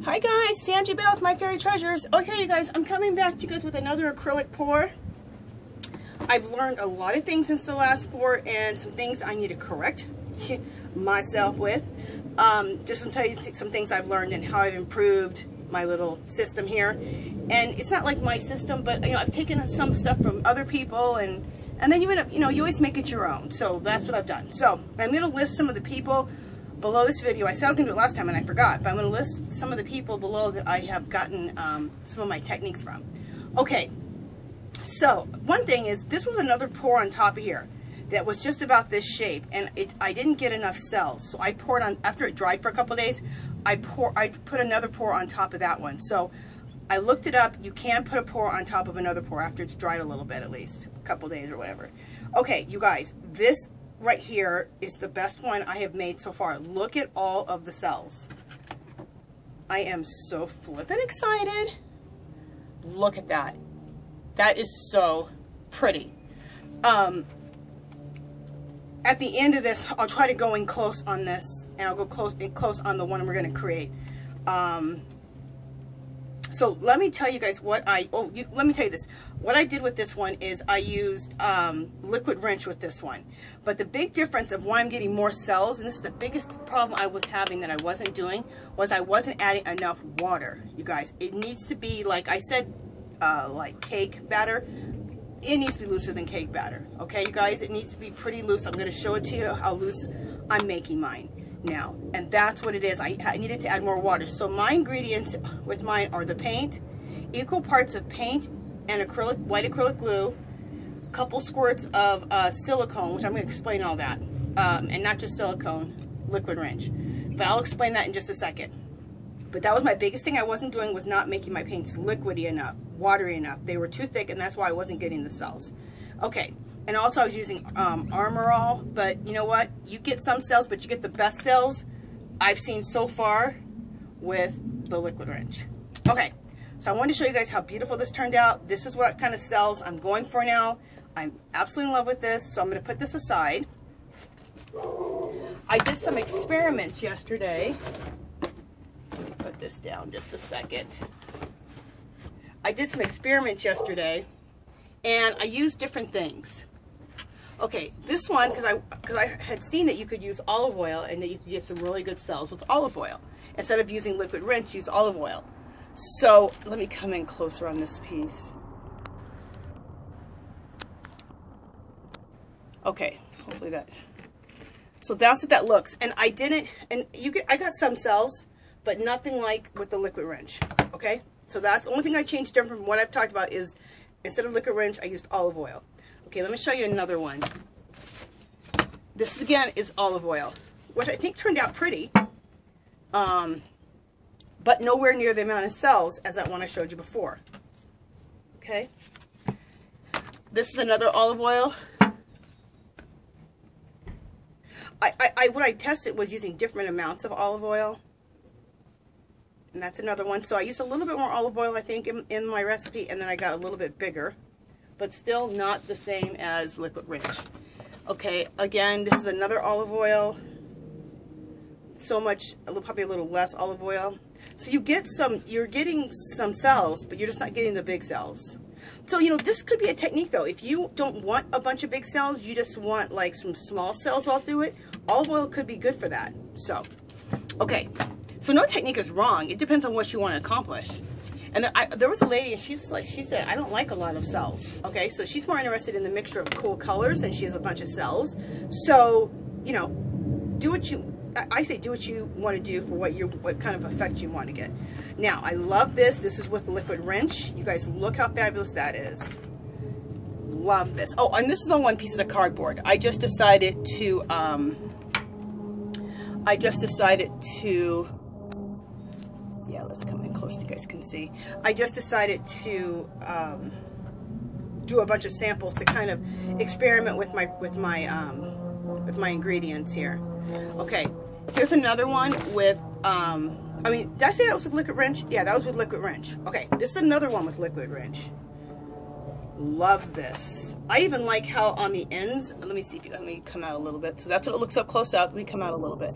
Hi guys, Sanji Bell with My Fairy Treasures. Okay, you guys, I'm coming back to you guys with another acrylic pour. I've learned a lot of things since the last pour and some things I need to correct myself with. Just to tell you some things I've learned and how I've improved my little system here. And it's not like my system, but you know, I've taken some stuff from other people and then you end up, you know, you always make it your own. So that's what I've done. So I'm going to list some of the people below this video. I said I was going to do it last time and I forgot, but I'm going to list some of the people below that I have gotten some of my techniques from. Okay, so one thing is this was another pour on top of here that was just about this shape, and I didn't get enough cells, so I poured on, after it dried for a couple of days, I put another pour on top of that one. So I looked it up. You can put a pour on top of another pour after it's dried a little bit, at least a couple of days or whatever. Okay, you guys, this right here is the best one I have made so far. Look at all of the cells. I am so flippin' excited. Look at that. That is so pretty. At the end of this, I'll try to go in close on this, and I'll go close on the one we're going to create. So let me tell you guys what let me tell you this. What I did with this one is I used liquid wrench with this one. But the big difference of why I'm getting more cells, and this is the biggest problem I was having that I wasn't doing, was I wasn't adding enough water, you guys. It needs to be, like I said, like cake batter. It needs to be looser than cake batter. Okay, you guys, it needs to be pretty loose. I'm going to show it to you how loose I'm making mine now, and that's what it is. I needed to add more water. So my ingredients with mine are the paint, equal parts of paint and acrylic, white acrylic glue, a couple squirts of silicone, which I'm going to explain all that, and not just silicone, liquid wrench, but I'll explain that in just a second. But that was my biggest thing I wasn't doing, was not making my paints liquidy enough, watery enough. They were too thick, and that's why I wasn't getting the cells. Okay, and also I was using Armor All, but you know what? You get some cells, but you get the best cells I've seen so far with the liquid wrench. Okay, so I wanted to show you guys how beautiful this turned out. This is what kind of cells I'm going for now. I'm absolutely in love with this, so I'm going to put this aside. I did some experiments yesterday. Put this down just a second. I did some experiments yesterday and I used different things. Okay, this one, because I had seen that you could use olive oil and that you could get some really good cells with olive oil. Instead of using liquid wrench, use olive oil. So let me come in closer on this piece. Okay, hopefully that. So that's what that looks. And I didn't, and I got some cells, but nothing like with the liquid wrench. Okay, so that's the only thing I changed different from what I've talked about, is instead of liquid wrench I used olive oil. Okay, let me show you another one. This again is olive oil, which I think turned out pretty, but nowhere near the amount of cells as that one I showed you before. Okay, this is another olive oil. What I tested was using different amounts of olive oil. And that's another one. So I used a little bit more olive oil, I think, in my recipe, and then I got a little bit bigger, but still not the same as liquid wrench. Okay, again, this is another olive oil. So much, probably a little less olive oil. So you get you're getting some cells, but you're just not getting the big cells. So, you know, this could be a technique though. If you don't want a bunch of big cells, you just want like some small cells all through it, olive oil could be good for that. So, okay. So no technique is wrong. It depends on what you want to accomplish. And there was a lady, and she said, I don't like a lot of cells. Okay, so she's more interested in the mixture of cool colors than she is a bunch of cells. So, you know, I say do what you want to do for what kind of effect you want to get. Now, I love this. This is with liquid wrench. You guys look how fabulous that is. Love this. Oh, and this is on one piece of cardboard. I just decided to, yeah, let's come in close so you guys can see. I just decided to do a bunch of samples to kind of experiment with my ingredients here. Okay, here's another one with I mean, did I say that was with liquid wrench? Yeah, that was with liquid wrench. Okay, this is another one with liquid wrench. Love this. I even like how on the ends, let me see if you, let me come out a little bit. So that's what it looks up close up. Let me come out a little bit.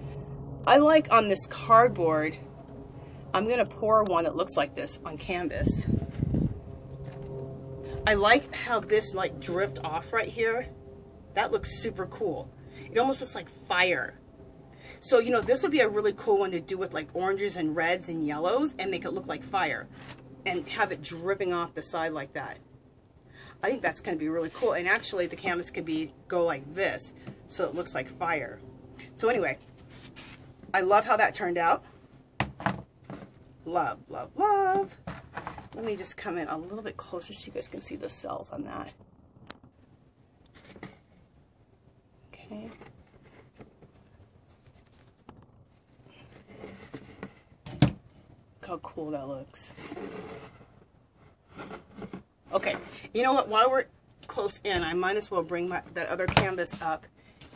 I like on this cardboard I'm gonna pour one that looks like this on canvas. I like how this like dripped off right here. That looks super cool. It almost looks like fire. So, you know, this would be a really cool one to do with like oranges and reds and yellows and make it look like fire and have it dripping off the side like that. I think that's going to be really cool. And actually the canvas could go like this so it looks like fire. So anyway, I love how that turned out. Love, love, love. Let me just come in a little bit closer so you guys can see the cells on that. Okay. Look how cool that looks. Okay, you know what? While we're close in, I might as well bring that other canvas up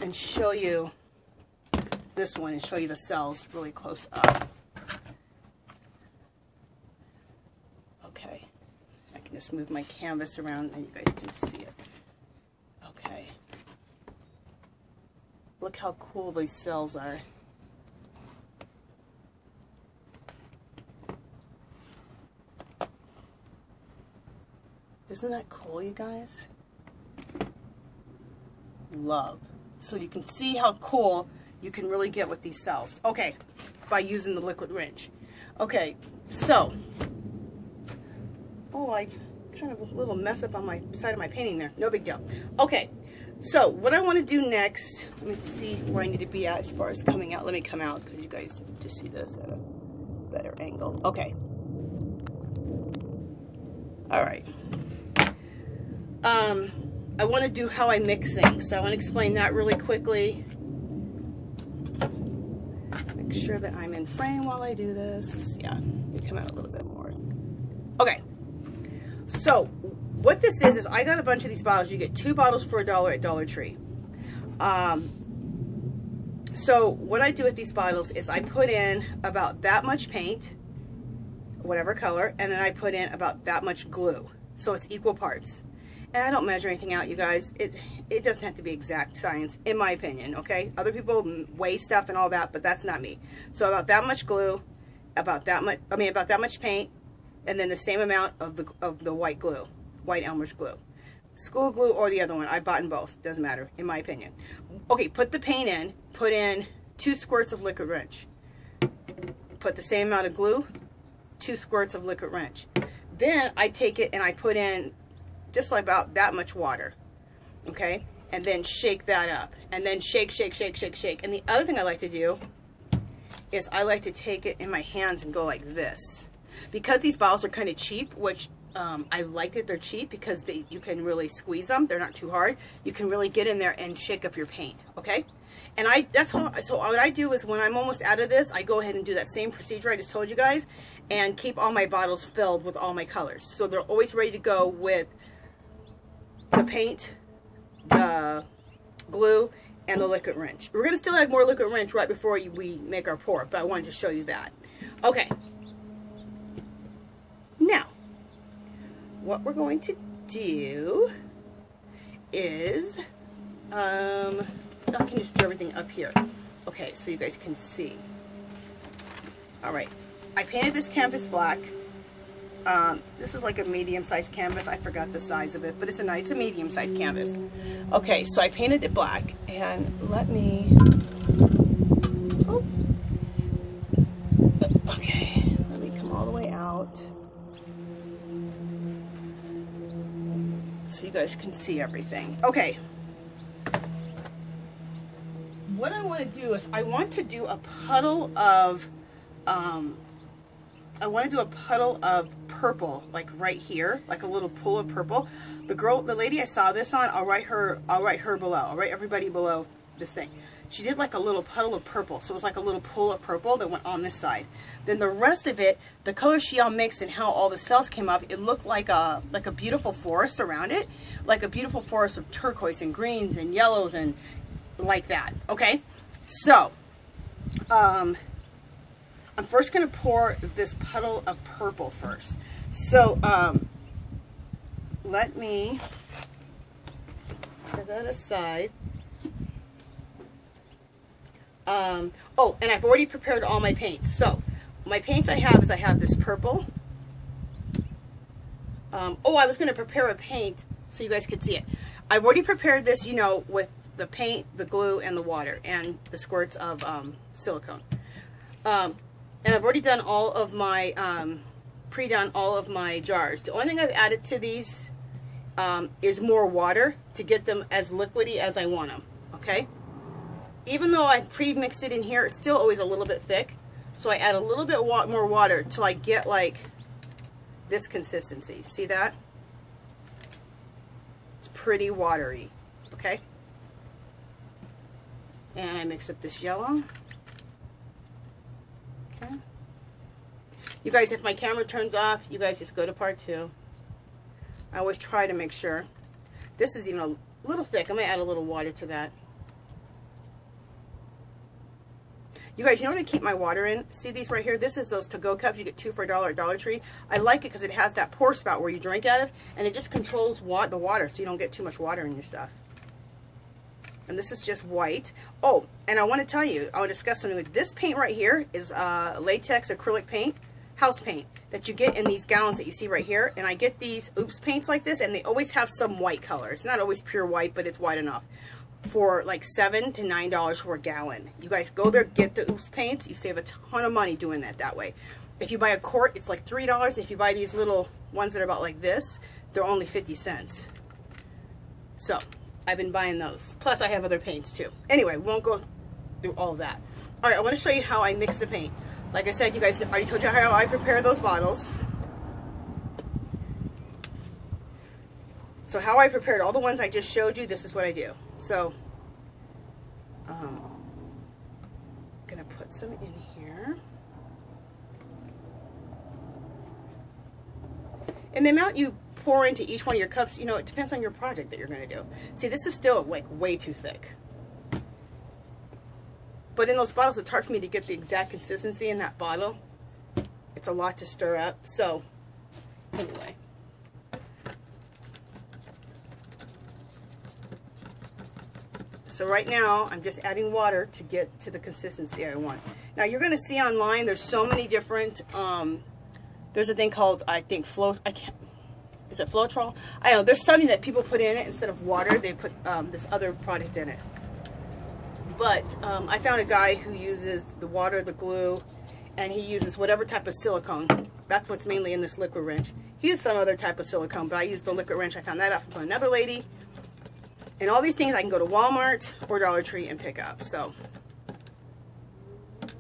and show you this one and show you the cells really close up. Okay, I can just move my canvas around and you guys can see it. Okay. Look how cool these cells are. Isn't that cool, you guys? Love. So you can see how cool you can really get with these cells. Okay, by using the liquid wrench. Okay, so, oh, I kind of a little mess up on my side of my painting there. No big deal. Okay, so what I want to do next, let me see where I need to be at as far as coming out. Let me come out because you guys need to see this at a better angle. Okay. All right. I want to do how I mix things, so I want to explain that really quickly. Make sure that I'm in frame while I do this. Yeah, you come out a little bit more. Okay, so what this is I got a bunch of these bottles. You get 2 bottles for $1 at Dollar Tree. So what I do with these bottles is I put in about that much paint, whatever color, and then I put in about that much glue, so it's equal parts. And I don't measure anything out, you guys. It doesn't have to be exact science, in my opinion, okay? Other people weigh stuff and all that, but that's not me. So about that much glue, about that much paint, and then the same amount of the white glue, white Elmer's glue. School glue or the other one, I bought in both. Doesn't matter, in my opinion. Okay, put the paint in, put in 2 squirts of liquid wrench. Put the same amount of glue, 2 squirts of liquid wrench. Then I take it and I put in just like about that much water, okay? And then shake that up. And then shake, shake, shake, shake, shake. And the other thing I like to do is I like to take it in my hands and go like this. Because these bottles are kind of cheap, which I like that they're cheap because you can really squeeze them. They're not too hard. You can really get in there and shake up your paint, okay? And so what I do is when I'm almost out of this, I go ahead and do that same procedure I just told you guys and keep all my bottles filled with all my colors. So they're always ready to go with the paint, the glue, and the liquid wrench. We're going to still add more liquid wrench right before we make our pour, but I wanted to show you that. Okay. Now, what we're going to do is, I can just do everything up here. Okay, so you guys can see. All right. I painted this canvas black. This is like a medium-sized canvas. I forgot the size of it, but it's a medium-sized canvas. Okay, so I painted it black, and let me, okay, let me come all the way out so you guys can see everything. Okay. What I want to do is I want to do a puddle of, purple, like right here, like a little pool of purple. The lady I saw this on, I'll write her below. I'll write everybody below this thing. She did like a little puddle of purple, so it was like a little pool of purple that went on this side. Then the rest of it, the colors she all mixed and how all the cells came up, it looked like a beautiful forest around it, like a beautiful forest of turquoise and greens and yellows and like that. Okay, so I'm first going to pour this puddle of purple first. So, let me set that aside. Oh, and I've already prepared all my paints. So, my paints I have this purple. Oh, I was going to prepare a paint so you guys could see it. I've already prepared this, you know, with the paint, the glue, and the water, and the squirts of silicone. And I've already done all of my, pre-done all of my jars. The only thing I've added to these is more water to get them as liquidy as I want them, okay? Even though I pre-mixed it in here, it's still always a little bit thick. So I add a little bit more water till I get like this consistency. See that? It's pretty watery, okay? And I mix up this yellow. Okay. You guys, if my camera turns off, you guys just go to part 2. I always try to make sure. This is even a little thick. I'm going to add a little water to that. You guys, you know what I keep my water in? See these right here? This is those to-go cups. You get 2 for $1 at Dollar Tree. I like it because it has that pour spout where you drink out of, and it just controls the water so you don't get too much water in your stuff. And this is just white. Oh, and I want to tell you, I want to discuss something with this paint right here is latex acrylic paint, house paint, that you get in these gallons that you see right here. And I get these Oops paints like this, and they always have some white color. It's not always pure white, but it's white enough. For like $7 to $9 for a gallon. You guys go there, get the Oops paints. You save a ton of money doing that way. If you buy a quart, it's like $3. If you buy these little ones that are about like this, they're only 50 cents. So I've been buying those. Plus I have other paints too. Anyway, we won't go through all that. All right, I want to show you how I mix the paint. Like I said, you guys, I already told you how I prepare those bottles. So how I prepared all the ones I just showed you, this is what I do. So, I'm going to put some in here. And the amount you pour into each one of your cups, you know, it depends on your project that you're going to do. See, this is still like way too thick. But in those bottles, it's hard for me to get the exact consistency in that bottle. It's a lot to stir up. So, anyway. So right now, I'm just adding water to get to the consistency I want. Now you're going to see online, there's so many different, there's a thing called, I think, is it Floetrol? I don't know, there's something that people put in it instead of water, they put this other product in it. But I found a guy who uses the water, the glue, and he uses whatever type of silicone. That's what's mainly in this liquid wrench. He uses some other type of silicone, but I use the liquid wrench. I found that out from another lady. And all these things I can go to Walmart or Dollar Tree and pick up. So, add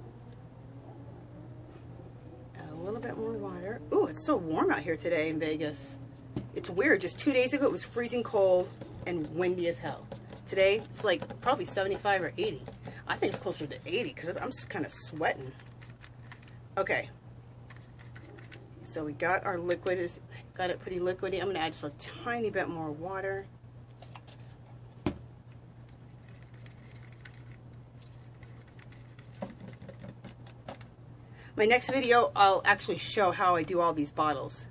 a little bit more water. Ooh, it's so warm out here today in Vegas. It's weird. Just 2 days ago, it was freezing cold and windy as hell. Today, it's like probably 75 or 80. I think it's closer to 80 because I'm just kind of sweating. Okay. So we got our liquid. Got it pretty liquidy. I'm going to add just a tiny bit more water. My next video, I'll actually show how I do all these bottles.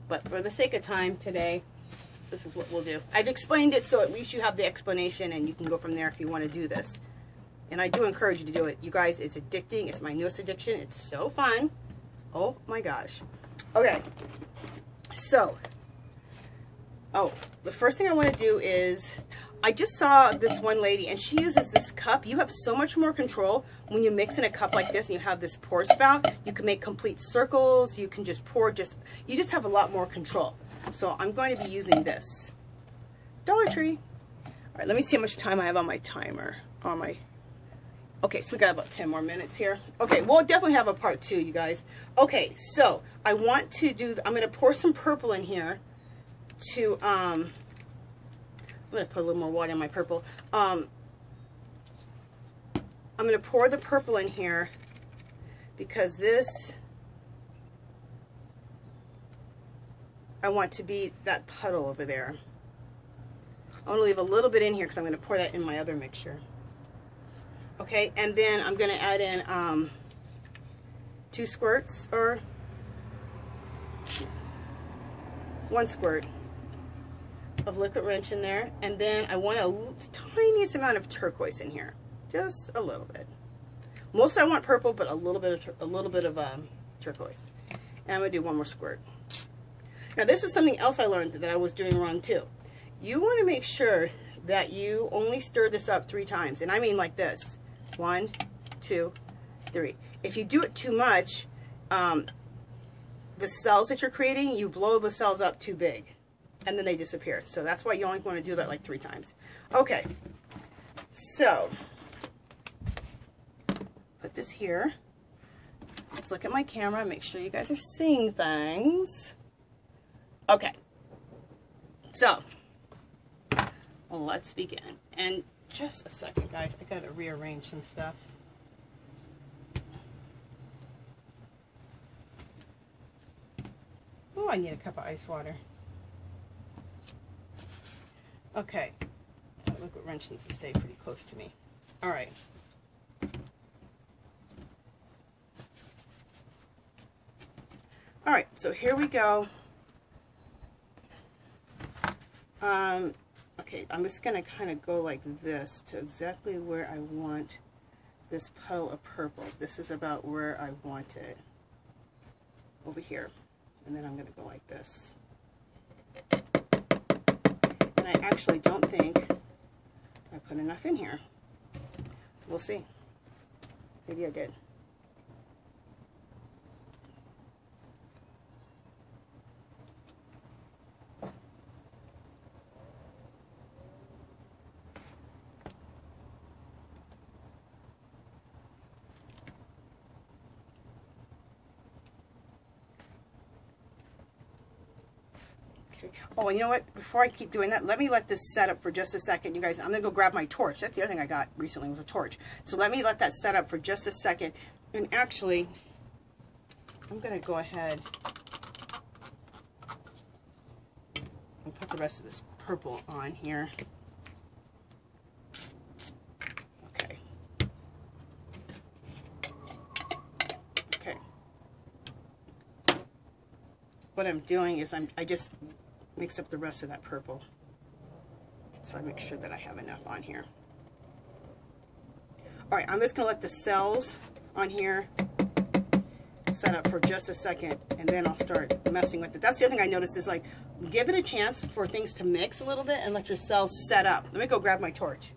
But for the sake of time today, this is what we'll do. I've explained it so at least you have the explanation and you can go from there if you want to do this. And I do encourage you to do it. You guys, it's addicting. It's my newest addiction. It's so fun. Oh my gosh. Okay. So, the first thing I want to do is, I just saw this one lady and she uses this cup. You have so much more control when you mix in a cup like this and you have this pour spout. You can make complete circles. You can just pour, you just have a lot more control. So I'm going to be using this. Dollar Tree. All right, let me see how much time I have on my timer. Okay, so we got about 10 more minutes here. Okay, we'll definitely have a part 2, you guys. Okay, so I want to do, I'm going to pour some purple in here to, I'm going to put a little more water in my purple. I'm going to pour the purple in here because this, I want to be that puddle over there. I want to leave a little bit in here because I'm going to pour that in my other mixture. Okay, and then I'm going to add in 2 squirts, or 1 squirt of liquid wrench in there, and then I want a tiniest amount of turquoise in here, just a little bit. Mostly I want purple, but a little bit of turquoise. And I'm gonna do one more squirt. Now this is something else I learned that I was doing wrong too. You want to make sure that you only stir this up 3 times, and I mean like this: 1, 2, 3. If you do it too much, the cells that you're creating, you blow the cells up too big, and then they disappear. So that's why you only want to do that like 3 times. Okay, so put this here. Let's look at my camera, make sure you guys are seeing things. Okay, so let's begin. And just a second, guys, I gotta rearrange some stuff. Oh, I need a cup of ice water. Okay, that liquid wrench needs to stay pretty close to me. All right. All right, so here we go. Okay, I'm just going to kind of go like this to exactly where I want this puddle of purple. This is about where I want it. Over here. And then I'm going to go like this. And I actually don't think I put enough in here. We'll see. Maybe I did. Oh, and you know what? Before I keep doing that, let me let this set up for just a second, you guys. I'm going to go grab my torch. That's the other thing I got recently was a torch. So let me let that set up for just a second. And actually, I'm going to go ahead and put the rest of this purple on here. Okay. Okay. What I'm doing is I just mix up the rest of that purple, so I make sure that I have enough on here. All right, I'm just gonna let the cells on here set up for just a second, and then I'll start messing with it. That's the other thing I noticed is, like, give it a chance for things to mix a little bit and let your cells set up. Let me go grab my torch.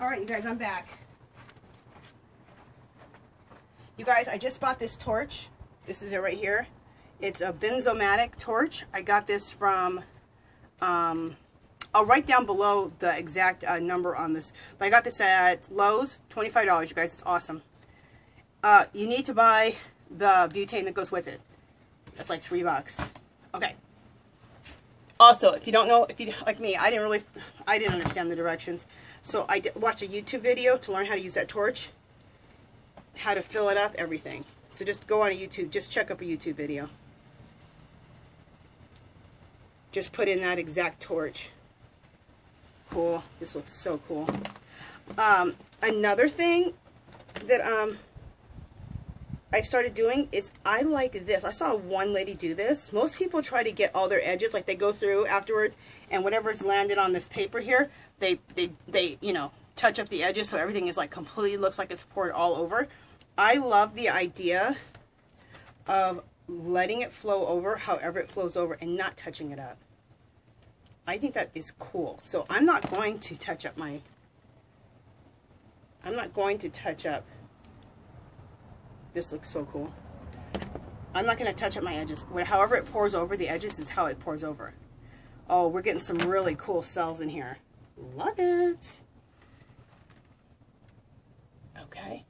All right, you guys, I'm back. You guys, I just bought this torch. This is it right here. It's a benzomatic torch. I got this from, I'll write down below the exact number on this. But I got this at Lowe's, $25, you guys. It's awesome. You need to buy the butane that goes with it. That's like $3. Okay. Also, if you don't know, if you like me, I didn't understand the directions. So I watched a YouTube video to learn how to use that torch, how to fill it up, everything. So just go on a YouTube, just check up a YouTube video. Just put in that exact torch. Cool. This looks so cool. Another thing that I've started doing is I like this. I saw one lady do this. Most people try to get all their edges, like they go through afterwards, and whatever's landed on this paper here, they you know, touch up the edges so everything is like completely looks like it's poured all over. I love the idea of letting it flow over however it flows over and not touching it up. I think that is cool. So I'm not going to touch up my, this looks so cool. I'm not going to touch up my edges. However it pours over the edges is how it pours over. Oh, we're getting some really cool cells in here. Love it. Okay.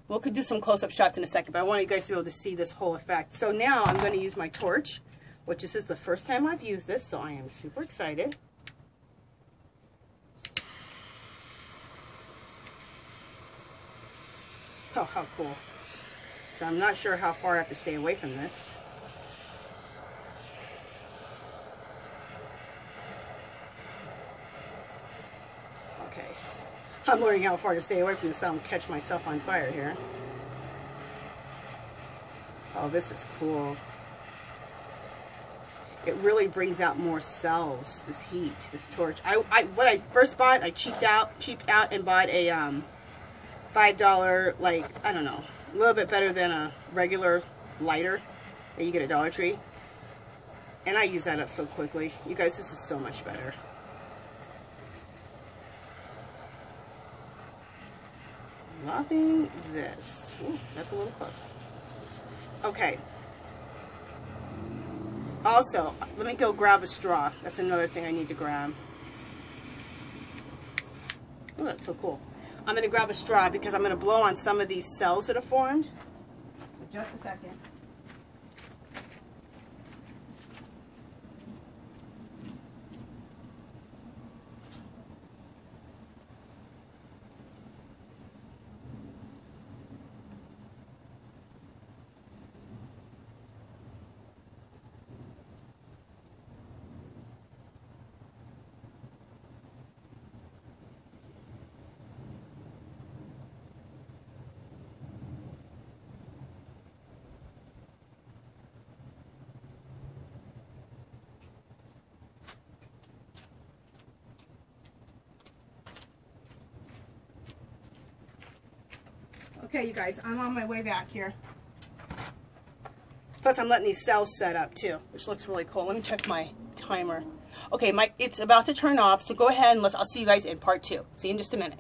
We could do some close-up shots in a second, but I want you guys to be able to see this whole effect. So now I'm going to use my torch, which this is the first time I've used this, so I am super excited. Oh, how cool. So I'm not sure how far I have to stay away from this. Okay. I'm learning how far to stay away from this so I don't catch myself on fire here. Oh, this is cool. It really brings out more cells, this heat, this torch. When I first bought, I cheaped out and bought a $5, like, I don't know, a little bit better than a regular lighter that you get at Dollar Tree. And I use that up so quickly. You guys, this is so much better. Loving this. Ooh, that's a little close. Okay. Also, let me go grab a straw. That's another thing I need to grab. Oh, that's so cool. I'm going to grab a straw because I'm going to blow on some of these cells that are formed. Just a second. Okay, you guys, I'm on my way back here. Plus, I'm letting these cells set up too, which looks really cool. Let me check my timer. Okay, it's about to turn off, so go ahead and I'll see you guys in part 2. See you in just a minute.